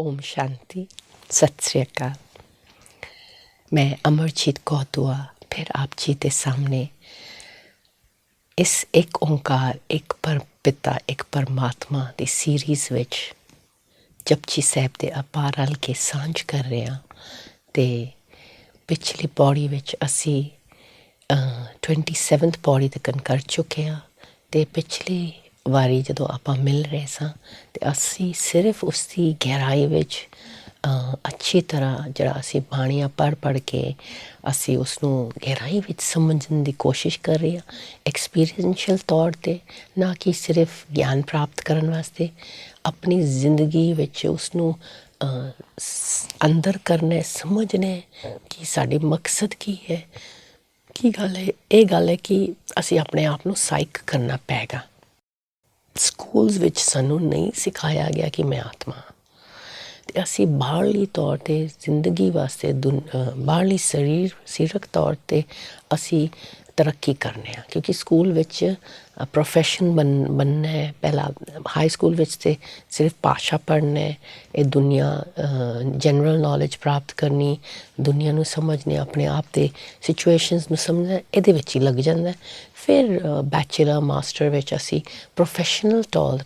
ओम शांति, सत श्री अकाल। मैं अमरजीत कौर दुआ फिर आप जी के सामने इस एक ओंकार, एक परमपिता, एक परमात्मा की सीरीज़ विच जपजी साहिब के अपार रल के सांझ कर रहे हैं। तो पिछली पौड़ी विच असी 27th पौड़ी तक कर चुके हैं। तो पिछली वारी जदों आपां मिल रहे सां ते असी सिर्फ उसकी गहराई विच अच्छी तरह जिहड़ा असी बाणियां पढ़ के असी उसनूं गहराई विच समझण की कोशिश कर रहे हैं, एक्सपीरियंशियल तौर ते, ना कि सिर्फ ज्ञान प्राप्त करन वास्ते। अपनी जिंदगी विच उसनूं अंदर करना है, समझना है कि साडी मकसद की है। की गल है, ये गल है कि असी अपने आप नूं साइक करना पैगा। स्कूल्स विच सानूं नहीं सिखाया गया कि मैं आत्मा हाँ। ते असी बाहरली तौर ते जिंदगी वास्ते बाहरली सरीरक तौर ते असी तरक्की करने हैं, क्योंकि स्कूल विच प्रोफैशन बनना है। पहला हाई स्कूल विच ते सिर्फ भाषा पढ़ना है, ये दुनिया जनरल नॉलेज प्राप्त करनी, दुनिया नूं समझने, अपने आप के सिचुएशनस नूं समझना, ये विच ही लग जाता है। फिर बैचलर मास्टर विच असी प्रोफैशनल तौर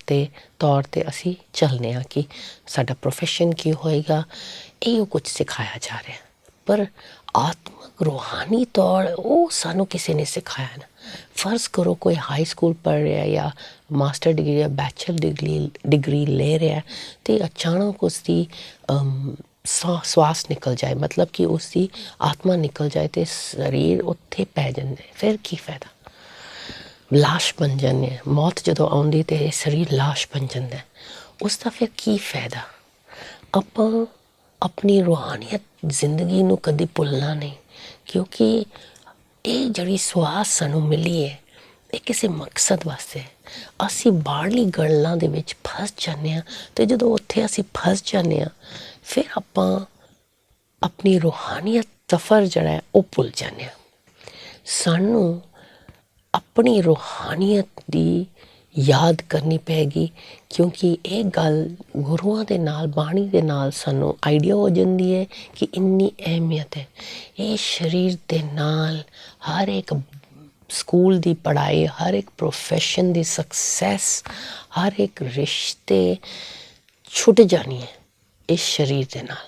ते असी चलने हाँ कि साडा प्रोफैशन की होएगा, यो कुछ सिखाया जा रहा है। पर आत्मक रूहानी तौर वो सानू किसी ने सिखाया ना। फर्ज करो कोई हाई स्कूल पढ़ रहा है या मास्टर डिग्री या बैचलर डिग्री ले रहा है, तो अचानक उसकी श्वास निकल जाए, मतलब कि उसकी आत्मा निकल जाए, तो शरीर उत्थे पै जाए, फिर की फायदा। लाश बन जाने, मौत जदों आउंदी तो शरीर लाश बन जाता है, उसका फिर की फायदा। आपां अपनी रूहानियत जिंदगी नूं कदी भुलना नहीं, क्योंकि ये जिहड़ी श्वास सानू मिली है, ये किसी मकसद वास्ते है। असी बाहरली गल्लां दे विच फस जाने आ, तो जदों उत्थे असी फस जाने आ, फिर आपां अपनी रूहानियत सफ़र जिहड़ा है वो भुल जाने आ। सानू अपनी रूहानियत की याद करनी पैगी, क्योंकि ये गल गुरुआं दे नाल, बाणी दे नाल सानू आइडिया हो जाती है कि इन्नी अहमियत है। ये शरीर दे नाल हर एक स्कूल की पढ़ाई, हर एक प्रोफैशन की सक्सैस, हर एक रिश्ते छुट जानी है इस शरीर दे नाल।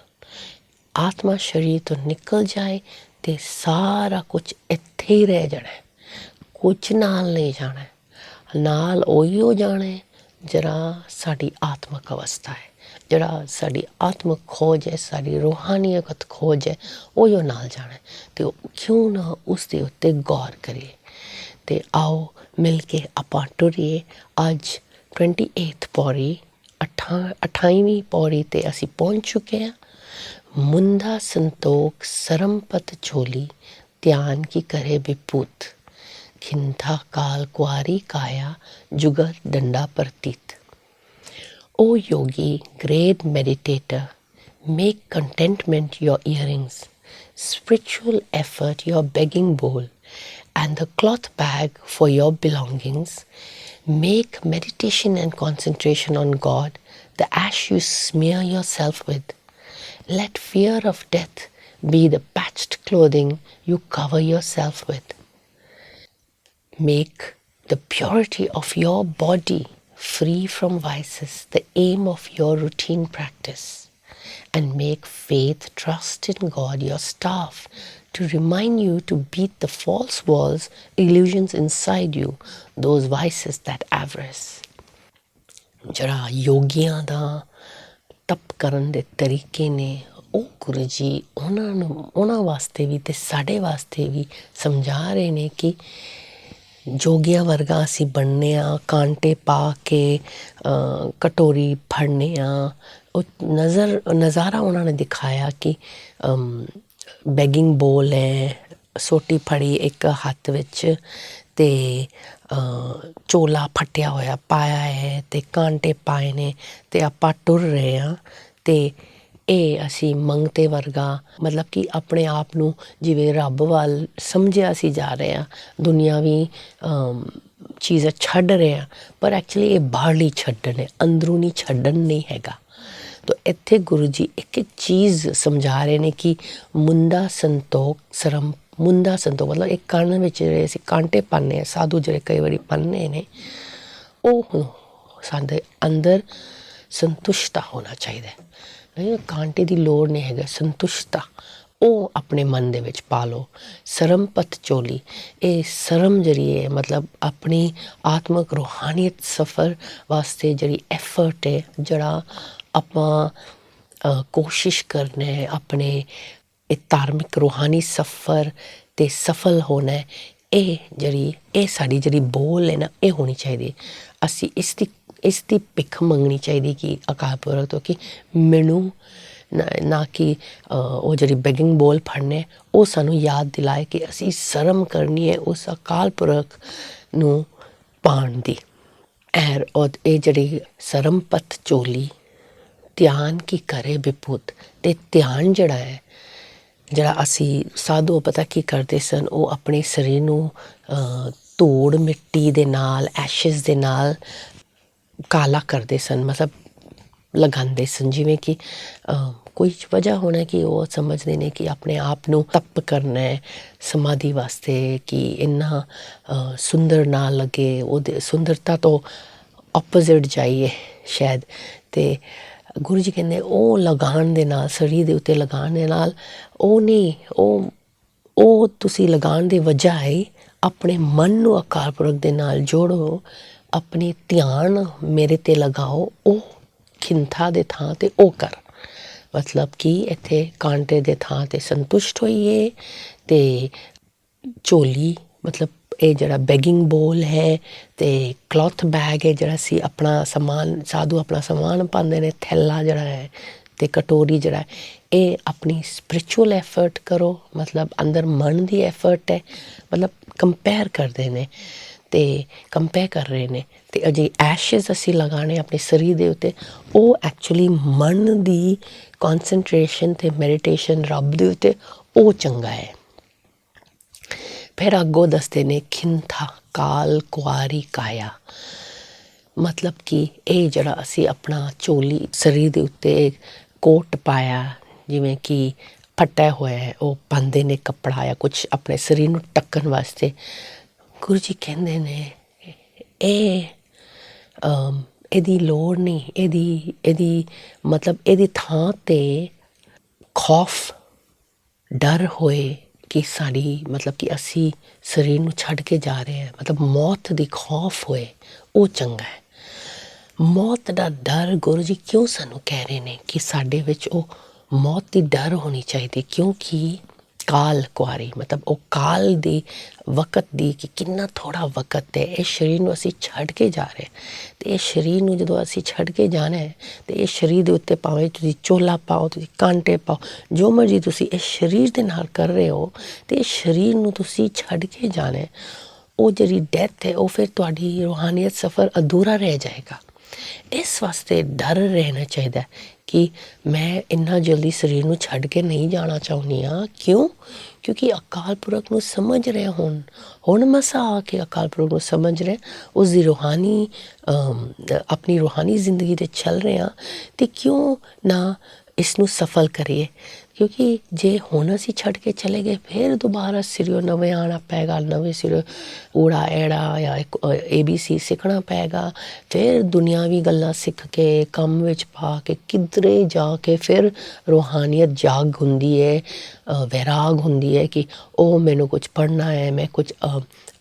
आत्मा शरीर तो निकल जाए तो सारा कुछ इत्थे ही रह जाना है, कुछ नाल नहीं जाना है। नाल ओही हो जाना है जरा साड़ी आत्मक अवस्था है, जरा साड़ी आत्मक खोज है, साड़ी रूहानियत खोज है, ओही नाल जाना है। तो क्यों ना उसके उत्ते गौर करिए। तो आओ मिल के आपां टुरिए। अज 28 पौड़ी, 28वीं पौड़ी ते असी पहुँच चुके हैं। मुंदा संतोख सरमपत झोली, ध्यान की करे विपूत, खिंथा काल कुआरी काया, जुगत डंडा प्रतीत। O yogi, great meditator, make contentment your earrings, spiritual effort your begging bowl, and the cloth bag for your belongings. Make meditation and concentration on God the ash you smear yourself with. Let fear of death be the patched clothing you cover yourself with. Make the purity of your body free from vices the aim of your routine practice, and make faith, trust in God your staff to remind you to beat the false walls, illusions inside you, those vices that avarice. जरा योगियां दा तप करन दे तरीके ने ਉਹ ਗੁਰੂ ਜੀ ਉਹਨਾਂ ਵਾਸਤੇ ਵੀ ਤੇ ਸਾਡੇ ਵਾਸਤੇ ਵੀ ਸਮਝਾ ਰਹੇ ਨੇ ਕਿ जोगिया वर्गा असी बनने आ, कांटे पा के कटोरी फड़ने आ। नज़ारा उन्होंने दिखाया कि बैगिंग बोल है, सोटी फड़ी एक हत्थ विच ते चोला फटिया होया पाया है, ते कांटे पाए ने, ते आपां टुर रहे हाँ। ते ਇਹ ਅਸੀਂ ਮੰਗਤੇ ਵਰਗਾ, मतलब कि अपने आप ਨੂੰ ਜਿਵੇਂ ਰੱਬ ਵੱਲ ਸਮਝਿਆ ਅਸੀਂ ਜਾ ਰਹੇ ਹਾਂ, ਦੁਨੀਆਵੀ ਚੀਜ਼ਾਂ ਛੱਡ ਰਹੇ ਹਾਂ, ਪਰ ਐਕਚੁਅਲੀ ਇਹ ਬਾਹਰਲੀ ਛੱਡਣ ਹੈ, ਅੰਦਰੂਨੀ ਛੱਡਣ ਨਹੀਂ ਹੈਗਾ। तो ਇੱਥੇ ਗੁਰੂ ਜੀ ਇੱਕ ਚੀਜ਼ ਸਮਝਾ ਰਹੇ ਨੇ ਕਿ ਮੁੰਦਾ ਸੰਤੋਖ ਸ਼ਰਮ, ਮੁੰਦਾ ਸੰਤੋਖ ਮਤਲਬ ਇੱਕ ਕੰਨ ਵਿੱਚ ਜਿਹੜੇ ਅਸੀਂ ਕਾਂਟੇ ਪਾਉਂਦੇ ਹਾਂ, ਸਾਧੂ ਜਿਹੜੇ ਕਈ ਵਾਰੀ ਪਾਉਂਦੇ ਨੇ, ਉਹ ਸਾਡੇ ਅੰਦਰ ਸੰਤੁਸ਼ਟਤਾ ਹੋਣਾ ਚਾਹੀਦਾ। ਕਾਂਟੇ ਦੀ ਲੋੜ ਨਹੀਂ ਹੈਗਾ, ਸੰਤੁਸ਼ਟਤਾ ਉਹ ਆਪਣੇ ਮਨ ਦੇ ਵਿੱਚ ਪਾ ਲਓ। ਸਰਮ ਪਤ ਚੋਲੀ, ਇਹ ਸਰਮ ਜਿਹੜੀ ਹੈ ਮਤਲਬ ਆਪਣੀ ਆਤਮਿਕ ਰੂਹਾਨੀਅਤ ਸਫ਼ਰ ਵਾਸਤੇ ਜਿਹੜੀ ਐਫਰਟ ਹੈ, ਜਿਹੜਾ ਆਪਾਂ ਕੋਸ਼ਿਸ਼ ਕਰਨਾ ਹੈ ਆਪਣੇ ਇਹ ਧਾਰਮਿਕ ਰੂਹਾਨੀ ਸਫ਼ਰ 'ਤੇ ਸਫਲ ਹੋਣਾ, ਇਹ ਸਾਡੀ ਜਿਹੜੀ ਬੋਲ ਹੈ ਨਾ, ਇਹ ਹੋਣੀ ਚਾਹੀਦੀ। ਅਸੀਂ ਇਸ ਦੀ ਭਿੱਖ ਮੰਗਣੀ ਚਾਹੀਦੀ ਕਿ ਅਕਾਲ ਪੁਰਖ ਤੋਂ ਕਿ ਮੈਨੂੰ ਨਾ ਕਿ ਉਹ ਜਿਹੜੀ ਬੈਗਿੰਗ ਬੋਲ ਫੜਨੇ, ਉਹ ਸਾਨੂੰ ਯਾਦ ਦਿਲਾਏ ਕਿ ਅਸੀਂ ਸ਼ਰਮ ਕਰਨੀ ਹੈ ਉਸ ਅਕਾਲ ਪੁਰਖ ਨੂੰ ਪਾਉਣ ਦੀ। ਇਹ ਜਿਹੜੀ ਸਰਮ ਪਤ ਚੋਲੀ, ਧਿਆਨ ਕੀ ਕਰੇ ਵਿਭੂਤ, ਅਤੇ ਧਿਆਨ ਜਿਹੜਾ ਅਸੀਂ ਸਾਧੂ ਪਤਾ ਕੀ ਕਰਦੇ ਸਨ, ਉਹ ਆਪਣੇ ਸਰੀਰ ਨੂੰ ਧੂੜ ਮਿੱਟੀ ਦੇ ਨਾਲ, ਐਸ਼ਿਜ਼ ਦੇ ਨਾਲ ਕਾਲਾ ਕਰਦੇ ਸਨ, ਮਤਲਬ ਲਗਾਉਂਦੇ ਸਨ। ਜਿਵੇਂ ਕਿ ਕੋਈ ਵਜ੍ਹਾ ਹੋਣਾ ਕਿ ਉਹ ਸਮਝਦੇ ਨੇ ਕਿ ਆਪਣੇ ਆਪ ਨੂੰ ਤਪ ਕਰਨਾ ਹੈ ਸਮਾਧੀ ਵਾਸਤੇ, ਕਿ ਇੰਨਾ ਸੁੰਦਰ ਨਾ ਲੱਗੇ, ਉਹਦੇ ਸੁੰਦਰਤਾ ਤੋਂ ਆਪੋਜ਼ਿਟ ਜਾਈਏ ਸ਼ਾਇਦ। ਅਤੇ ਗੁਰੂ ਜੀ ਕਹਿੰਦੇ ਉਹ ਲਗਾਉਣ ਦੇ ਨਾਲ, ਸਰੀਰ ਦੇ ਉੱਤੇ ਲਗਾਉਣ ਦੇ ਨਾਲ ਉਹ ਨਹੀਂ, ਉਹ ਤੁਸੀਂ ਲਗਾਉਣ ਦੀ ਵਜ੍ਹਾ ਹੈ ਆਪਣੇ ਮਨ ਨੂੰ ਅਕਾਲ ਪੁਰਖ ਦੇ ਨਾਲ ਜੋੜੋ, ਆਪਣੀ ਧਿਆਨ ਮੇਰੇ 'ਤੇ ਲਗਾਓ, ਉਹ ਖਿੰਥਾ ਦੇ ਥਾਂ 'ਤੇ ਉਹ ਕਰ, ਮਤਲਬ ਕਿ ਇੱਥੇ ਕਾਂਟੇ ਦੇ ਥਾਂ 'ਤੇ ਸੰਤੁਸ਼ਟ ਹੋਈਏ। ਅਤੇ ਝੋਲੀ ਮਤਲਬ ਇਹ ਜਿਹੜਾ ਬੈਗਿੰਗ ਬੋਲ ਹੈ ਅਤੇ ਕਲੋਥ ਬੈਗ ਹੈ, ਜਿਹੜਾ ਅਸੀਂ ਆਪਣਾ ਸਮਾਨ, ਸਾਧੂ ਆਪਣਾ ਸਮਾਨ ਪਾਉਂਦੇ ਨੇ, ਥੈਲਾ ਜਿਹੜਾ ਹੈ ਅਤੇ ਕਟੋਰੀ ਜਿਹੜਾ, ਇਹ ਆਪਣੀ ਸਪਿਰਿਚੁਅਲ ਐਫਰਟ ਕਰੋ, ਮਤਲਬ ਅੰਦਰ ਮਨ ਦੀ ਐਫਰਟ ਹੈ, ਮਤਲਬ ਕੰਪੇਅਰ ਕਰਦੇ ਨੇ ਅਤੇ ਕੰਪੇਅਰ ਕਰ ਰਹੇ ਨੇ। ਅਤੇ ਅਜੇ ਐਸ਼ਿਜ਼ ਅਸੀਂ ਲਗਾਉਣੇ ਆਪਣੇ ਸਰੀਰ ਦੇ ਉੱਤੇ, ਉਹ ਐਕਚੁਅਲੀ ਮਨ ਦੀ ਕੌਨਸਨਟ੍ਰੇਸ਼ਨ ਅਤੇ ਮੈਡੀਟੇਸ਼ਨ ਰੱਬ ਦੇ ਉੱਤੇ, ਉਹ ਚੰਗਾ ਹੈ। ਫਿਰ ਅੱਗੋਂ ਦੱਸਦੇ ਨੇ ਖਿੰਥਾ ਕਾਲ ਕੁਆਰੀ ਕਾਇਆ, ਮਤਲਬ ਕਿ ਇਹ ਜਿਹੜਾ ਅਸੀਂ ਆਪਣਾ ਝੋਲੀ ਸਰੀਰ ਦੇ ਉੱਤੇ ਕੋਟ ਪਾਇਆ, ਜਿਵੇਂ ਕਿ ਫਟਿਆ ਹੋਇਆ ਹੈ, ਉਹ ਪਾਉਂਦੇ ਨੇ ਕੱਪੜਾ ਜਾਂ ਕੁਛ ਆਪਣੇ ਸਰੀਰ ਨੂੰ ਢੱਕਣ ਵਾਸਤੇ। ਗੁਰੂ ਜੀ ਕਹਿੰਦੇ ਨੇ ਇਹਦੀ ਲੋੜ ਨਹੀਂ, ਇਹਦੀ ਮਤਲਬ ਇਹਦੀ ਥਾਂ 'ਤੇ ਖੌਫ ਡਰ ਹੋਏ ਕਿ ਸਾਡੀ ਮਤਲਬ ਕਿ ਅਸੀਂ ਸਰੀਰ ਨੂੰ ਛੱਡ ਕੇ ਜਾ ਰਹੇ ਹਾਂ, ਮਤਲਬ ਮੌਤ ਦੀ ਖੌਫ ਹੋਏ, ਉਹ ਚੰਗਾ ਹੈ। ਮੌਤ ਦਾ ਡਰ ਗੁਰੂ ਜੀ ਕਿਉਂ ਸਾਨੂੰ ਕਹਿ ਰਹੇ ਨੇ ਕਿ ਸਾਡੇ ਵਿੱਚ ਉਹ ਮੌਤ ਦੀ ਡਰ ਹੋਣੀ ਚਾਹੀਦੀ, ਕਿਉਂਕਿ ਕਾਲ ਕੁਆਰੀ ਮਤਲਬ ਉਹ ਕਾਲ ਦੀ ਵਕਤ ਦੀ ਕਿ ਕਿੰਨਾ ਥੋੜ੍ਹਾ ਵਕਤ ਹੈ, ਇਹ ਸਰੀਰ ਨੂੰ ਅਸੀਂ ਛੱਡ ਕੇ ਜਾ ਰਹੇ। ਅਤੇ ਇਹ ਸਰੀਰ ਨੂੰ ਜਦੋਂ ਅਸੀਂ ਛੱਡ ਕੇ ਜਾਣਾ ਹੈ, ਅਤੇ ਇਹ ਸਰੀਰ ਦੇ ਉੱਤੇ ਭਾਵੇਂ ਤੁਸੀਂ ਚੋਲਾ ਪਾਓ, ਤੁਸੀਂ ਕਾਂਟੇ ਪਾਓ, ਜੋ ਮਰਜ਼ੀ ਤੁਸੀਂ ਇਸ ਸਰੀਰ ਦੇ ਨਾਲ ਕਰ ਰਹੇ ਹੋ, ਅਤੇ ਇਹ ਸਰੀਰ ਨੂੰ ਤੁਸੀਂ ਛੱਡ ਕੇ ਜਾਣਾ, ਉਹ ਜਿਹੜੀ ਡੈਥ ਹੈ, ਉਹ ਫਿਰ ਤੁਹਾਡੀ ਰੂਹਾਨੀਅਤ ਸਫ਼ਰ ਅਧੂਰਾ ਰਹਿ ਜਾਏਗਾ। ਇਸ ਵਾਸਤੇ ਡਰ ਰਹਿਣਾ ਚਾਹੀਦਾ ਕਿ ਮੈਂ ਇੰਨਾ ਜਲਦੀ ਸਰੀਰ ਨੂੰ ਛੱਡ ਕੇ ਨਹੀਂ ਜਾਣਾ ਚਾਹੁੰਦੀ ਹਾਂ। ਕਿਉਂਕਿ ਅਕਾਲ ਪੁਰਖ ਨੂੰ ਸਮਝ ਰਹੇ, ਹੁਣ ਮਸਾ ਆ ਕੇ ਅਕਾਲ ਪੁਰਖ ਨੂੰ ਸਮਝ ਰਹੇ, ਉਸ ਦੀ ਰੂਹਾਨੀ ਆਪਣੀ ਰੂਹਾਨੀ ਜ਼ਿੰਦਗੀ 'ਤੇ ਚੱਲ ਰਹੇ ਹਾਂ, ਅਤੇ ਕਿਉਂ ਨਾ ਇਸ ਨੂੰ ਸਫਲ ਕਰੀਏ। ਕਿਉਂਕਿ ਜੇ ਹੁਣ ਅਸੀਂ ਛੱਡ ਕੇ ਚਲੇ ਗਏ, ਫਿਰ ਦੁਬਾਰਾ ਸਿਰਿਓਂ ਨਵੇਂ ਆਉਣਾ ਪਏਗਾ, ਨਵੇਂ ਸਿਰਿਓਂ ਊੜਾ ਐੜਾ ਜਾਂ ABC ਸਿੱਖਣਾ ਪਏਗਾ, ਫਿਰ ਦੁਨਿਆਵੀ ਗੱਲਾਂ ਸਿੱਖ ਕੇ ਕੰਮ ਵਿੱਚ ਪਾ ਕੇ ਕਿਧਰੇ ਜਾ ਕੇ ਫਿਰ ਰੂਹਾਨੀਅਤ ਜਾਗ ਹੁੰਦੀ ਹੈ, ਵੈਰਾਗ ਹੁੰਦੀ ਹੈ ਕਿ ਉਹ ਮੈਨੂੰ ਕੁਝ ਪੜ੍ਹਨਾ ਹੈ, ਮੈਂ ਕੁਝ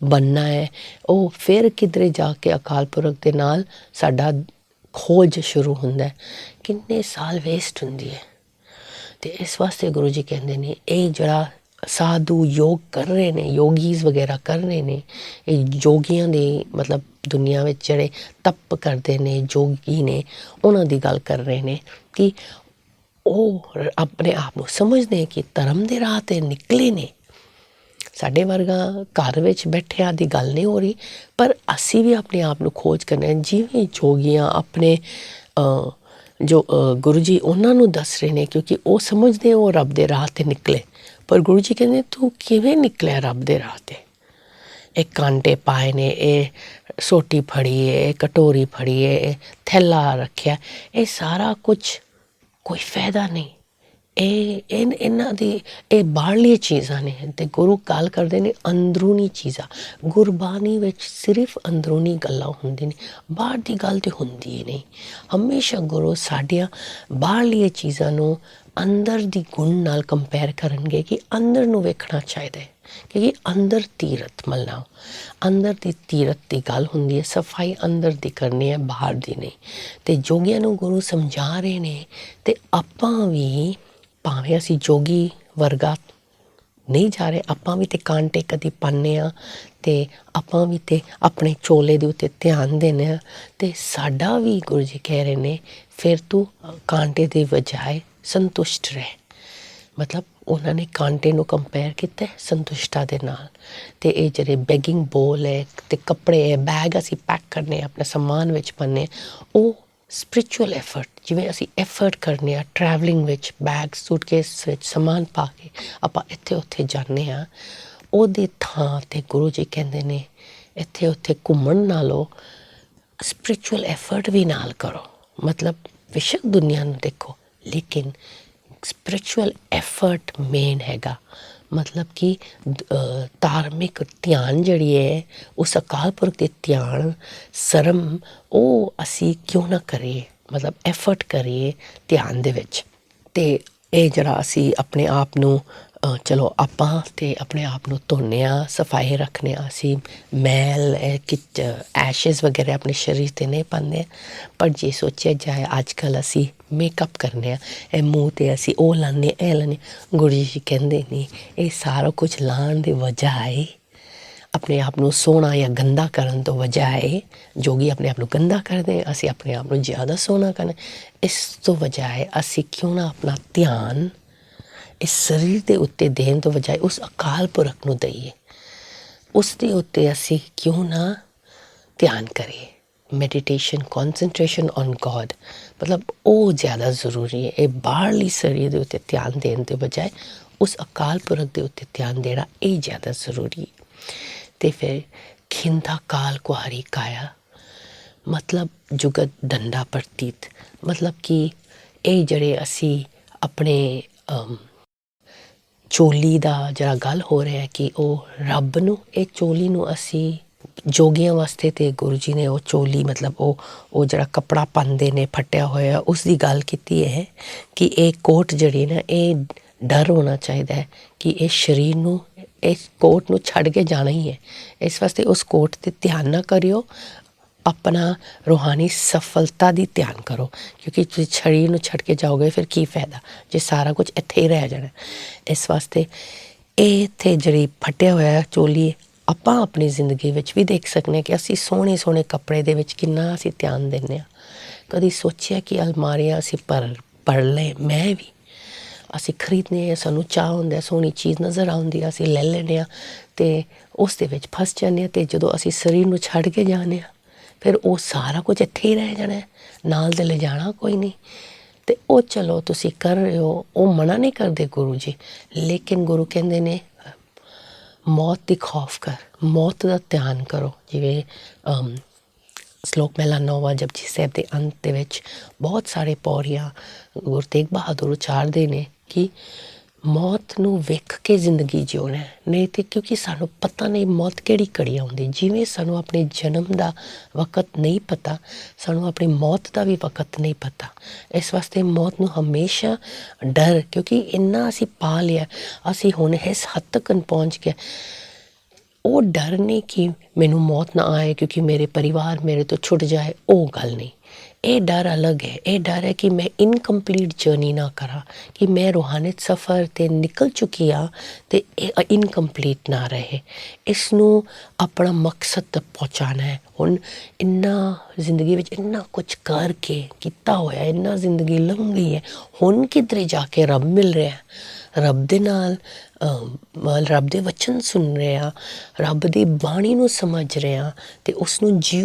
ਬਣਨਾ ਹੈ, ਉਹ ਫਿਰ ਕਿਧਰੇ ਜਾ ਕੇ ਅਕਾਲ ਪੁਰਖ ਦੇ ਨਾਲ ਸਾਡਾ ਖੋਜ ਸ਼ੁਰੂ ਹੁੰਦਾ। ਕਿੰਨੇ ਸਾਲ ਵੇਸਟ ਹੁੰਦੀ ਹੈ। ਅਤੇ ਇਸ ਵਾਸਤੇ ਗੁਰੂ ਜੀ ਕਹਿੰਦੇ ਨੇ ਇਹ ਜਿਹੜਾ ਸਾਧੂ ਯੋਗ ਕਰ ਰਹੇ ਨੇ, ਯੋਗੀਜ਼ ਵਗੈਰਾ ਕਰ ਰਹੇ ਨੇ, ਇਹ ਯੋਗੀਆਂ ਦੇ ਮਤਲਬ ਦੁਨੀਆ ਵਿੱਚ ਜਿਹੜੇ ਤਪ ਕਰਦੇ ਨੇ ਯੋਗੀ ਨੇ, ਉਹਨਾਂ ਦੀ ਗੱਲ ਕਰ ਰਹੇ ਨੇ ਕਿ ਉਹ ਆਪਣੇ ਆਪ ਨੂੰ ਸਮਝਦੇ ਕਿ ਧਰਮ ਦੇ ਰਾਹ 'ਤੇ ਨਿਕਲੇ ਨੇ। ਸਾਡੇ ਵਰਗਾ ਘਰ ਵਿੱਚ ਬੈਠਿਆਂ ਦੀ ਗੱਲ ਨਹੀਂ ਹੋ ਰਹੀ, ਪਰ ਅਸੀਂ ਵੀ ਆਪਣੇ ਆਪ ਨੂੰ ਖੋਜ ਕਰਨਾ। ਜਿਵੇਂ ਯੋਗੀਆਂ ਆਪਣੇ ਜੋ ਗੁਰੂ ਜੀ ਉਹਨਾਂ ਨੂੰ ਦੱਸ ਰਹੇ ਨੇ, ਕਿਉਂਕਿ ਉਹ ਸਮਝਦੇ ਉਹ ਰੱਬ ਦੇ ਰਾਹ 'ਤੇ ਨਿਕਲੇ। ਪਰ ਗੁਰੂ ਜੀ ਕਹਿੰਦੇ ਤੂੰ ਕਿਵੇਂ ਨਿਕਲਿਆ ਰੱਬ ਦੇ ਰਾਹ 'ਤੇ? ਇਹ ਕਾਂਟੇ ਪਾਏ ਨੇ, ਇਹ ਸੋਟੀ ਫੜੀ ਹੈ, ਇਹ ਕਟੋਰੀ ਫੜੀ ਹੈ, ਇਹ ਥੈਲਾ ਰੱਖਿਆ, ਇਹ ਸਾਰਾ ਕੁਛ ਕੋਈ ਫਾਇਦਾ ਨਹੀਂ। ਇਹਨਾਂ ਦੀ ਇਹ ਬਾਹਰਲੀਆਂ ਚੀਜ਼ਾਂ ਨੇ ਅਤੇ ਗੁਰੂ ਗੱਲ ਕਰਦੇ ਨੇ ਅੰਦਰੂਨੀ ਚੀਜ਼ਾਂ। ਗੁਰਬਾਣੀ ਵਿੱਚ ਸਿਰਫ ਅੰਦਰੂਨੀ ਗੱਲਾਂ ਹੁੰਦੀਆਂ ਨੇ, ਬਾਹਰ ਦੀ ਗੱਲ ਤਾਂ ਹੁੰਦੀ ਹੀ ਨਹੀਂ। ਹਮੇਸ਼ਾ ਗੁਰੂ ਸਾਡੀਆਂ ਬਾਹਰਲੀਆਂ ਚੀਜ਼ਾਂ ਨੂੰ ਅੰਦਰ ਦੀ ਗੁਣ ਨਾਲ ਕੰਪੇਅਰ ਕਰਨਗੇ ਕਿ ਅੰਦਰ ਨੂੰ ਵੇਖਣਾ ਚਾਹੀਦਾ ਹੈ, ਕਿਉਂਕਿ ਅੰਦਰ ਤੀਰਥ ਮਲਣਾ, ਅੰਦਰ ਦੀ ਤੀਰਥ ਦੀ ਗੱਲ ਹੁੰਦੀ ਹੈ। ਸਫਾਈ ਅੰਦਰ ਦੀ ਕਰਨੀ ਹੈ, ਬਾਹਰ ਦੀ ਨਹੀਂ। ਅਤੇ ਜੋਗੀਆਂ ਨੂੰ ਗੁਰੂ ਸਮਝਾ ਰਹੇ ਨੇ ਅਤੇ ਆਪਾਂ ਵੀ ਭਾਵੇਂ ਅਸੀਂ ਜੋਗੀ ਵਰਗਾ ਨਹੀਂ ਜਾ ਰਹੇ, ਆਪਾਂ ਵੀ ਤਾਂ ਕਾਂਟੇ ਕਦੀ ਪਾਉਂਦੇ ਹਾਂ ਅਤੇ ਆਪਾਂ ਵੀ ਤਾਂ ਆਪਣੇ ਚੋਲੇ ਦੇ ਉੱਤੇ ਧਿਆਨ ਦਿੰਦੇ ਹਾਂ। ਅਤੇ ਸਾਡਾ ਵੀ ਗੁਰੂ ਜੀ ਕਹਿ ਰਹੇ ਨੇ ਫਿਰ ਤੂੰ ਕਾਂਟੇ ਦੇ ਬਜਾਏ ਸੰਤੁਸ਼ਟ ਰਹਿ। ਮਤਲਬ ਉਹਨਾਂ ਨੇ ਕਾਂਟੇ ਨੂੰ ਕੰਪੇਅਰ ਕੀਤਾ ਸੰਤੁਸ਼ਟਾ ਦੇ ਨਾਲ। ਅਤੇ ਇਹ ਜਿਹੜੇ ਬੈਗਿੰਗ ਬੋਲ ਹੈ ਅਤੇ ਕੱਪੜੇ ਹੈ, ਬੈਗ ਅਸੀਂ ਪੈਕ ਕਰਨੇ ਆਪਣੇ ਸਮਾਨ ਵਿੱਚ ਪਾਉਂਦੇ, ਉਹ ਸਪਿਰਿਚੁਅਲ ਐਫਰਟ, ਜਿਵੇਂ ਅਸੀਂ ਐਫਰਟ ਕਰਨੇ ਆ ਟਰੈਵਲਿੰਗ ਵਿੱਚ, ਬੈਗ ਸੂਟਕੇਸ ਵਿੱਚ ਸਮਾਨ ਪਾ ਕੇ ਆਪਾਂ ਇੱਥੇ ਉੱਥੇ ਜਾਂਦੇ ਹਾਂ, ਉਹਦੀ ਥਾਂ 'ਤੇ ਗੁਰੂ ਜੀ ਕਹਿੰਦੇ ਨੇ ਇੱਥੇ ਉੱਥੇ ਘੁੰਮਣ ਨਾਲੋਂ ਸਪਿਰਿਚੁਅਲ ਐਫਰਟ ਵੀ ਨਾਲ ਕਰੋ। ਮਤਲਬ ਬੇਸ਼ੱਕ ਦੁਨੀਆ ਨੂੰ ਦੇਖੋ, ਲੇਕਿਨ ਸਪਿਰਿਚੁਅਲ ਐਫਰਟ ਮੇਨ ਹੈਗਾ। ਮਤਲਬ ਕਿ ਧਾਰਮਿਕ ਧਿਆਨ ਜਿਹੜੀ ਹੈ, ਉਸ ਅਕਾਲ ਪੁਰਖ ਦੇ ਧਿਆਨ ਸਰਮ, ਉਹ ਅਸੀਂ ਕਿਉਂ ਨਾ ਕਰੀਏ, ਮਤਲਬ ਐਫਰਟ ਕਰੀਏ ਧਿਆਨ ਦੇ ਵਿੱਚ। ਅਤੇ ਇਹ ਜਿਹੜਾ ਅਸੀਂ ਆਪਣੇ ਆਪ ਨੂੰ ਚਲੋ ਆਪਾਂ ਤਾਂ ਆਪਣੇ ਆਪ ਨੂੰ ਧੋਂਦੇ ਹਾਂ, ਸਫਾਈ ਰੱਖਦੇ ਹਾਂ, ਅਸੀਂ ਮੈਲ ਐਸ਼ਿਜ਼ ਵਗੈਰਾ ਆਪਣੇ ਸਰੀਰ 'ਤੇ ਨਹੀਂ ਪਾਉਂਦੇ। ਪਰ ਜੇ ਸੋਚਿਆ ਜਾਏ ਅੱਜ ਕੱਲ੍ਹ ਅਸੀਂ ਮੇਕਅਪ ਕਰਨੇ ਆ, ਇਹ ਮੂੰਹ 'ਤੇ ਅਸੀਂ ਉਹ ਲਾਉਂਦੇ, ਇਹ ਲਾਉਂਦੇ। ਗੁਰੂ ਜੀ ਕਹਿੰਦੇ ਨੇ ਇਹ ਸਾਰਾ ਕੁਝ ਲਾਉਣ ਦੇ ਬਜਾਏ, ਆਪਣੇ ਆਪ ਨੂੰ ਸੋਹਣਾ ਜਾਂ ਗੰਦਾ ਕਰਨ ਤੋਂ ਬਜਾਏ, ਜੋਗੀ ਆਪਣੇ ਆਪ ਨੂੰ ਗੰਦਾ ਕਰਦੇ, ਅਸੀਂ ਆਪਣੇ ਆਪ ਨੂੰ ਜ਼ਿਆਦਾ ਸੋਹਣਾ ਕਰਨਾ। ਇਸ ਤੋਂ ਬਜਾਏ ਅਸੀਂ ਕਿਉਂ ਨਾ ਆਪਣਾ ਧਿਆਨ ਇਸ ਸਰੀਰ ਦੇ ਉੱਤੇ ਦੇਣ ਤੋਂ ਬਜਾਏ ਉਸ ਅਕਾਲ ਪੁਰਖ ਨੂੰ ਦਈਏ, ਉਸ ਦੇ ਉੱਤੇ ਅਸੀਂ ਕਿਉਂ ਨਾ ਧਿਆਨ ਕਰੀਏ। ਮੈਡੀਟੇਸ਼ਨ, ਕੌਨਸਨਟ੍ਰੇਸ਼ਨ ਔਨ ਗੋਡ, ਮਤਲਬ ਉਹ ਜ਼ਿਆਦਾ ਜ਼ਰੂਰੀ ਹੈ। ਇਹ ਬਾਹਰਲੀ ਸਰੀਰ ਦੇ ਉੱਤੇ ਧਿਆਨ ਦੇਣ ਦੇ ਬਜਾਏ ਉਸ ਅਕਾਲ ਪੁਰਖ ਦੇ ਉੱਤੇ ਧਿਆਨ ਦੇਣਾ, ਇਹ ਜ਼ਿਆਦਾ ਜ਼ਰੂਰੀ ਹੈ। ਅਤੇ ਫਿਰ ਖਿੰਦਾ ਕਾਲ ਕੁਹਾਰੀ ਕਾਇਆ, ਮਤਲਬ ਜੁਗਤ ਡੰਡਾ ਪ੍ਰਤੀਤ, ਮਤਲਬ ਕਿ ਇਹ ਜਿਹੜੇ ਅਸੀਂ ਆਪਣੇ ਚੋਲੀ ਦਾ ਜਿਹੜਾ ਗੱਲ ਹੋ ਰਿਹਾ ਕਿ ਉਹ ਰੱਬ ਨੂੰ, ਇਹ ਚੋਲੀ ਨੂੰ ਅਸੀਂ ਜੋਗੀਆਂ ਵਾਸਤੇ ਅਤੇ ਗੁਰੂ ਜੀ ਨੇ ਉਹ ਚੋਲੀ, ਮਤਲਬ ਉਹ ਜਿਹੜਾ ਕੱਪੜਾ ਪਾਉਂਦੇ ਨੇ ਫਟਿਆ ਹੋਇਆ, ਉਸ ਦੀ ਗੱਲ ਕੀਤੀ ਹੈ ਕਿ ਇਹ ਕੋਟ ਜਿਹੜੀ ਨਾ, ਇਹ ਡਰ ਹੋਣਾ ਚਾਹੀਦਾ ਹੈ ਕਿ ਇਹ ਸਰੀਰ ਨੂੰ, ਇਸ ਕੋਟ ਨੂੰ ਛੱਡ ਕੇ ਜਾਣਾ ਹੀ ਹੈ। ਇਸ ਵਾਸਤੇ ਉਸ ਕੋਟ 'ਤੇ ਧਿਆਨ ਨਾ ਕਰਿਓ, ਆਪਣਾ ਰੂਹਾਨੀ ਸਫਲਤਾ ਦੀ ਧਿਆਨ ਕਰੋ, ਕਿਉਂਕਿ ਤੁਸੀਂ ਸਰੀਰ ਨੂੰ ਛੱਡ ਕੇ ਜਾਓਗੇ ਫਿਰ ਕੀ ਫਾਇਦਾ ਜੇ ਸਾਰਾ ਕੁਝ ਇੱਥੇ ਹੀ ਰਹਿ ਜਾਣਾ। ਇਸ ਵਾਸਤੇ ਇਹ ਇੱਥੇ ਜਿਹੜੀ ਫਟਿਆ ਹੋਇਆ ਚੋਲੀ, ਆਪਾਂ ਆਪਣੀ ਜ਼ਿੰਦਗੀ ਵਿੱਚ ਵੀ ਦੇਖ ਸਕਦੇ ਹਾਂ ਕਿ ਅਸੀਂ ਸੋਹਣੇ ਸੋਹਣੇ ਕੱਪੜੇ ਦੇ ਵਿੱਚ ਕਿੰਨਾ ਅਸੀਂ ਧਿਆਨ ਦਿੰਦੇ ਹਾਂ। ਕਦੀ ਸੋਚਿਆ ਕਿ ਅਲਮਾਰੀਆਂ ਅਸੀਂ ਭਰ ਲਏ, ਮੈਂ ਵੀ, ਅਸੀਂ ਖਰੀਦਦੇ ਹਾਂ, ਸਾਨੂੰ ਚਾਹ ਹੁੰਦਾ, ਸੋਹਣੀ ਚੀਜ਼ ਨਜ਼ਰ ਆਉਂਦੀ, ਅਸੀਂ ਲੈ ਲੈਂਦੇ ਹਾਂ ਅਤੇ ਉਸ ਦੇ ਵਿੱਚ ਫਸ ਜਾਂਦੇ ਹਾਂ। ਅਤੇ ਜਦੋਂ ਅਸੀਂ ਸਰੀਰ ਨੂੰ ਛੱਡ ਕੇ ਜਾਂਦੇ ਹਾਂ ਫਿਰ ਉਹ ਸਾਰਾ ਕੁਝ ਇੱਥੇ ਹੀ ਰਹਿ ਜਾਣਾ, ਨਾਲ ਦੇ ਲਿਜਾਣਾ ਕੋਈ ਨਹੀਂ। ਅਤੇ ਉਹ ਚਲੋ ਤੁਸੀਂ ਕਰ ਰਹੇ ਹੋ, ਉਹ ਮਨਾ ਨਹੀਂ ਕਰਦੇ ਗੁਰੂ ਜੀ, ਲੇਕਿਨ ਗੁਰੂ ਕਹਿੰਦੇ ਨੇ ਮੌਤ ਦੀ ਖੌਫ ਕਰ, ਮੌਤ ਦਾ ਧਿਆਨ ਕਰੋ। ਜਿਵੇਂ ਸ਼ਲੋਕ ਮਹਿਲਾ 9 ਜਪਜੀ ਸਾਹਿਬ ਦੇ ਅੰਤ ਦੇ ਵਿੱਚ ਬਹੁਤ ਸਾਰੇ ਪੌੜੀਆਂ ਗੁਰੂ ਤੇਗ ਬਹਾਦਰ ਉਚਾਰਦੇ ਨੇ ਕਿ ਮੌਤ ਨੂੰ ਵੇਖ ਕੇ ਜ਼ਿੰਦਗੀ ਜਿਉਣਾ, ਨਹੀਂ ਤਾਂ ਕਿਉਂਕਿ ਸਾਨੂੰ ਪਤਾ ਨਹੀਂ ਮੌਤ ਕਿਹੜੀ ਘੜੀ ਆਉਂਦੀ। ਜਿਵੇਂ ਸਾਨੂੰ ਆਪਣੇ ਜਨਮ ਦਾ ਵਕਤ ਨਹੀਂ ਪਤਾ, ਸਾਨੂੰ ਆਪਣੀ ਮੌਤ ਦਾ ਵੀ ਵਕਤ ਨਹੀਂ ਪਤਾ। ਇਸ ਵਾਸਤੇ ਮੌਤ ਨੂੰ ਹਮੇਸ਼ਾ ਡਰ, ਕਿਉਂਕਿ ਇੰਨਾ ਅਸੀਂ ਪਾ ਲਿਆ, ਅਸੀਂ ਹੁਣ ਇਸ ਹੱਦ ਤੱਕ ਪਹੁੰਚ ਗਏ, ਉਹ ਡਰ ਨਹੀਂ ਕਿ ਮੈਨੂੰ ਮੌਤ ਨਾ ਆਏ ਕਿਉਂਕਿ ਮੇਰੇ ਪਰਿਵਾਰ ਮੇਰੇ ਤੋਂ ਛੁੱਟ ਜਾਏ, ਉਹ ਗੱਲ ਨਹੀਂ। ਇਹ ਡਰ ਅਲੱਗ ਹੈ। ਇਹ ਡਰ ਹੈ ਕਿ ਮੈਂ ਇਨਕੰਪਲੀਟ ਜਰਨੀ ਨਾ ਕਰਾਂ, ਕਿ ਮੈਂ ਰੂਹਾਨੀ ਸਫ਼ਰ 'ਤੇ ਨਿਕਲ ਚੁੱਕੀ ਹਾਂ ਅਤੇ ਇਹ ਇਨਕੰਪਲੀਟ ਨਾ ਰਹੇ। ਇਸ ਨੂੰ ਆਪਣਾ ਮਕਸਦ ਤੱਕ ਪਹੁੰਚਾਉਣਾ ਹੈ। ਹੁਣ ਇੰਨਾ ਜ਼ਿੰਦਗੀ ਵਿੱਚ ਇੰਨਾ ਕੁਝ ਕਰਕੇ ਕੀਤਾ ਹੋਇਆ, ਇੰਨਾ ਜ਼ਿੰਦਗੀ ਲੰਘ ਗਈ ਹੈ, ਹੁਣ ਕਿਧਰੇ ਜਾ ਕੇ ਰੱਬ ਮਿਲ ਰਿਹਾ, ਰੱਬ ਦੇ ਨਾਲ ਰੱਬ ਦੇ ਵਚਨ ਸੁਣ ਰਹੇ ਹਾਂ, ਰੱਬ ਦੀ ਬਾਣੀ ਨੂੰ ਸਮਝ ਰਹੇ ਹਾਂ ਅਤੇ ਉਸ ਨੂੰ ਜੀ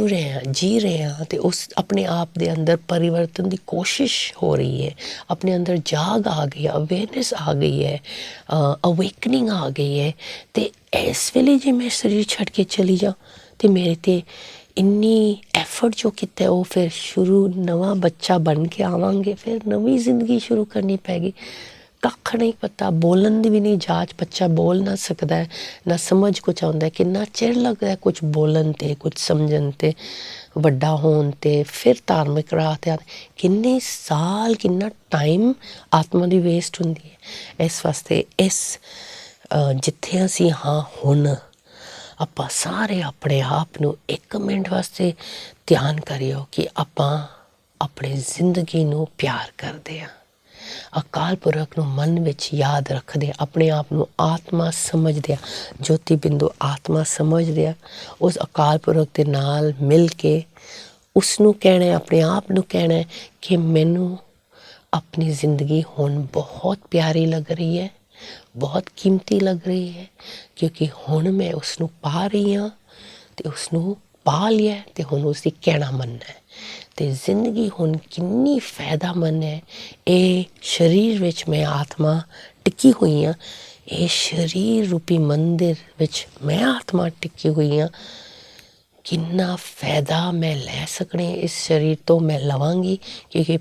ਰਹੇ ਹਾਂ ਅਤੇ ਉਸ ਆਪਣੇ ਆਪ ਦੇ ਅੰਦਰ ਪਰਿਵਰਤਨ ਦੀ ਕੋਸ਼ਿਸ਼ ਹੋ ਰਹੀ ਹੈ। ਆਪਣੇ ਅੰਦਰ ਜਾਗ ਆ ਗਈ ਹੈ, ਅਵੇਅਰਨੈਸ ਆ ਗਈ ਹੈ, ਅਵੇਕਨਿੰਗ ਆ ਗਈ ਹੈ। ਅਤੇ ਇਸ ਵੇਲੇ ਜੇ ਮੈਂ ਸਰੀਰ ਛੱਡ ਕੇ ਚਲੀ ਜਾਵਾਂ ਅਤੇ ਮੇਰੇ 'ਤੇ ਇੰਨੀ ਐਫਰਟ ਜੋ ਕੀਤਾ ਉਹ ਫਿਰ ਸ਼ੁਰੂ ਨਵਾਂ ਬੱਚਾ ਬਣ ਕੇ ਆਵਾਂਗੇ, ਫਿਰ ਨਵੀਂ ਜ਼ਿੰਦਗੀ ਸ਼ੁਰੂ ਕਰਨੀ ਪੈਗੀ। ਕੱਖ ਨਹੀਂ ਪਤਾ, ਬੋਲਣ ਦੀ ਵੀ ਨਹੀਂ ਜਾਚ, ਬੱਚਾ ਬੋਲ ਨਾ ਸਕਦਾ ਹੈ, ਨਾ ਸਮਝ ਕੁਛ ਆਉਂਦਾ, ਕਿੰਨਾ ਚਿਰ ਲੱਗਦਾ ਕੁਛ ਬੋਲਣ 'ਤੇ, ਕੁਛ ਸਮਝਣ 'ਤੇ, ਵੱਡਾ ਹੋਣ 'ਤੇ, ਫਿਰ ਧਾਰਮਿਕ ਰਾਹ 'ਤੇ ਕਿੰਨੇ ਸਾਲ, ਕਿੰਨਾ ਟਾਈਮ ਆਤਮਾ ਦੀ ਵੇਸਟ ਹੁੰਦੀ ਹੈ। ਇਸ ਵਾਸਤੇ ਜਿੱਥੇ ਅਸੀਂ ਹਾਂ ਹੁਣ, ਆਪਾਂ ਸਾਰੇ ਆਪਣੇ ਆਪ ਨੂੰ 1 ਮਿੰਟ ਵਾਸਤੇ ਧਿਆਨ ਕਰਿਓ ਕਿ ਆਪਾਂ ਆਪਣੀ ਜ਼ਿੰਦਗੀ ਨੂੰ ਪਿਆਰ ਕਰਦੇ ਹਾਂ, ਅਕਾਲ ਪੁਰਖ ਨੂੰ ਮਨ ਵਿੱਚ ਯਾਦ ਰੱਖਦੇ, ਆਪਣੇ ਆਪ ਨੂੰ ਆਤਮਾ ਸਮਝਦੇ ਆ, ਜੋਤੀ ਬਿੰਦੂ ਆਤਮਾ ਸਮਝਦੇ ਆ, ਉਸ ਅਕਾਲ ਪੁਰਖ ਦੇ ਨਾਲ ਮਿਲ ਕੇ ਉਸ ਨੂੰ ਕਹਿਣਾ, ਆਪਣੇ ਆਪ ਨੂੰ ਕਹਿਣਾ ਕਿ ਮੈਨੂੰ ਆਪਣੀ ਜ਼ਿੰਦਗੀ ਹੁਣ ਬਹੁਤ ਪਿਆਰੀ ਲੱਗ ਰਹੀ ਹੈ, ਬਹੁਤ ਕੀਮਤੀ ਲੱਗ ਰਹੀ ਹੈ, ਕਿਉਂਕਿ ਹੁਣ ਮੈਂ ਉਸ ਨੂੰ ਪਾ ਰਹੀ ਹਾਂ ਅਤੇ ਉਸ ਨੂੰ ਪਾ ਲਿਆ ਅਤੇ ਹੁਣ ਉਸ ਦੀ ਕਹਿਣਾ ਮੰਨਣਾ ਹੈ। ਅਤੇ ਜ਼ਿੰਦਗੀ ਹੁਣ ਕਿੰਨੀ ਫਾਇਦਾਮੰਦ ਹੈ। ਇਹ ਸਰੀਰ ਵਿੱਚ ਮੈਂ ਆਤਮਾ ਟਿੱਕੀ ਹੋਈ ਹਾਂ, ਇਹ ਸਰੀਰ ਰੂਪੀ ਮੰਦਿਰ ਵਿੱਚ ਮੈਂ ਆਤਮਾ ਟਿੱਕੀ ਹੋਈ ਹਾਂ। ਕਿੰਨਾ ਫਾਇਦਾ ਮੈਂ ਲੈ ਸਕਣੀ ਇਸ ਸਰੀਰ ਤੋਂ ਮੈਂ ਲਵਾਂਗੀ, ਕਿਉਂਕਿ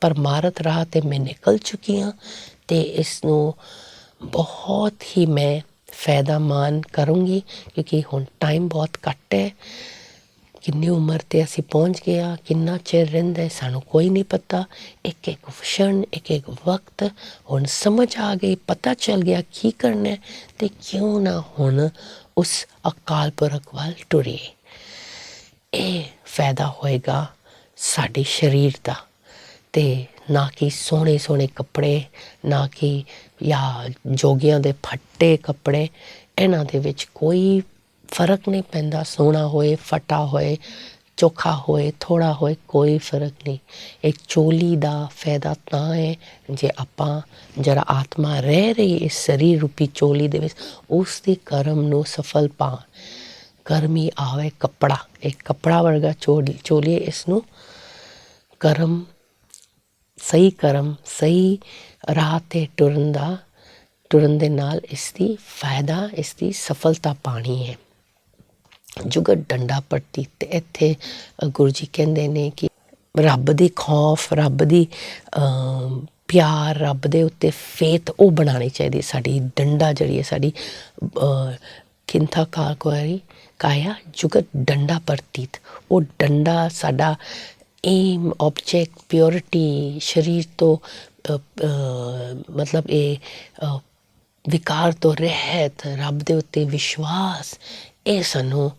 ਪਰਮਾਰਥ ਰਾਹ 'ਤੇ ਮੈਂ ਨਿਕਲ ਚੁੱਕੀ ਹਾਂ ਅਤੇ ਇਸ ਨੂੰ ਬਹੁਤ ਹੀ ਮੈਂ ਫਾਇਦਾਮੰਦ ਕਰੂੰਗੀ, ਕਿਉਂਕਿ ਹੁਣ ਟਾਈਮ ਬਹੁਤ ਘੱਟ ਹੈ। ਕਿੰਨੀ ਉਮਰ 'ਤੇ ਅਸੀਂ ਪਹੁੰਚ ਗਏ ਹਾਂ, ਕਿੰਨਾ ਚਿਰ ਰਹਿੰਦਾ ਸਾਨੂੰ ਕੋਈ ਨਹੀਂ ਪਤਾ। ਇੱਕ ਕਸ਼ਣ, ਇੱਕ ਵਕਤ ਹੁਣ ਸਮਝ ਆ ਗਈ, ਪਤਾ ਚੱਲ ਗਿਆ ਕੀ ਕਰਨਾ, ਅਤੇ ਕਿਉਂ ਨਾ ਹੁਣ ਉਸ ਅਕਾਲ ਪੁਰਖ ਵੱਲ ਟੁਰੀਏ। ਇਹ ਫਾਇਦਾ ਹੋਏਗਾ ਸਾਡੇ ਸਰੀਰ ਦਾ, ਅਤੇ ਨਾ ਕਿ ਸੋਹਣੇ ਸੋਹਣੇ ਕੱਪੜੇ, ਨਾ ਕਿ ਜਾਂ ਜੋਗੀਆਂ ਦੇ ਫੱਟੇ ਕੱਪੜੇ, ਇਹਨਾਂ ਦੇ ਵਿੱਚ ਕੋਈ ਫਰਕ ਨਹੀਂ ਪੈਂਦਾ। ਸੋਹਣਾ ਹੋਏ, ਫਟਾ ਹੋਏ, ਚੋਖਾ ਹੋਏ, ਥੋੜ੍ਹਾ ਹੋਏ, ਕੋਈ ਫਰਕ ਨਹੀਂ। ਇਹ ਚੋਲੀ ਦਾ ਫਾਇਦਾ ਤਾਂ ਹੈ ਜੇ ਆਪਾਂ ਜਿਹੜਾ ਆਤਮਾ ਰਹਿ ਰਹੀ ਇਸ ਸਰੀਰ ਰੂਪੀ ਚੋਲੀ ਦੇ ਵਿੱਚ, ਉਸ ਦੇ ਕਰਮ ਨੂੰ ਸਫਲ ਪਾ। ਕਰਮ ਹੀ ਆਵੇ ਕੱਪੜਾ, ਇਹ ਕੱਪੜਾ ਵਰਗਾ ਚੋਲੀ, ਇਸ ਨੂੰ ਕਰਮ, ਸਹੀ ਰਾਹ 'ਤੇ ਟੁਰਨ ਦੇ ਨਾਲ ਇਸ ਦੀ ਫਾਇਦਾ, ਇਸ ਦੀ ਸਫਲਤਾ ਪਾਣੀ ਹੈ। ਜੁਗਤ ਡੰਡਾ ਪੱਟੀ, ਅਤੇ ਇੱਥੇ ਗੁਰੂ ਜੀ ਕਹਿੰਦੇ ਨੇ ਕਿ ਰੱਬ ਦੀ ਖੌਫ, ਰੱਬ ਦੀ ਪਿਆਰ, ਰੱਬ ਦੇ ਉੱਤੇ ਫੇਥ ਉਹ ਬਣਾਉਣੀ ਚਾਹੀਦੀ ਸਾਡੀ। ਡੰਡਾ ਜਿਹੜੀ ਹੈ ਸਾਡੀ ਕਿੰਥਾ ਕਾਇਆ ਜੁਗਤ ਡੰਡਾ ਪ੍ਰਤੀਤ, ਉਹ ਡੰਡਾ ਸਾਡਾ ਏਮ, ਆਬਜੈਕਟ, ਪਿਓਰਿਟੀ, ਸਰੀਰ ਤੋਂ ਮਤਲਬ ਇਹ ਵਿਕਾਰ ਤੋਂ ਰਹਿਤ, ਰੱਬ ਦੇ ਉੱਤੇ ਵਿਸ਼ਵਾਸ, ਇਹ ਸਾਨੂੰ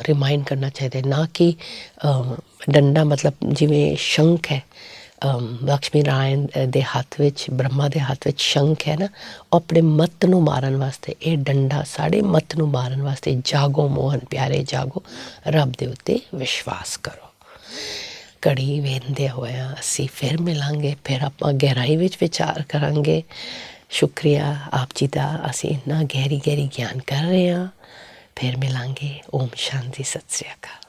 ਰਿਮਾਇੰਡ ਕਰਨਾ ਚਾਹੀਦਾ। ਨਾ ਕਿ ਡੰਡਾ ਮਤਲਬ ਜਿਵੇਂ ਸ਼ੰਖ ਹੈ, ਲਕਸ਼ਮੀ ਨਾਰਾਇਣ ਦੇ ਹੱਥ ਵਿੱਚ, ਬ੍ਰਹਮਾ ਦੇ ਹੱਥ ਵਿੱਚ ਸ਼ੰਖ ਹੈ ਨਾ, ਆਪਣੇ ਮੱਤ ਨੂੰ ਮਾਰਨ ਵਾਸਤੇ। ਇਹ ਡੰਡਾ ਸਾਡੇ ਮੱਤ ਨੂੰ ਮਾਰਨ ਵਾਸਤੇ। ਜਾਗੋ ਮੋਹਨ ਪਿਆਰੇ ਜਾਗੋ, ਰੱਬ ਦੇ ਉੱਤੇ ਵਿਸ਼ਵਾਸ ਕਰੋ। ਘੜੀ ਵੇਂਦੇ ਹੋਇਆ ਅਸੀਂ ਫਿਰ ਮਿਲਾਂਗੇ, ਫਿਰ ਆਪਾਂ ਗਹਿਰਾਈ ਵਿੱਚ ਵਿਚਾਰ ਕਰਾਂਗੇ। ਸ਼ੁਕਰੀਆ ਆਪ ਜੀ ਦਾ, ਅਸੀਂ ਇੰਨਾ ਗਹਿਰੀ ਗਿਆਨ ਕਰ ਰਹੇ ਹਾਂ। ਫਿਰ ਮਿਲਾਂਗੇ। ਓਮ ਸ਼ਾਂਤੀ, ਸਤਿ ਸ੍ਰੀ ਅਕਾਲ।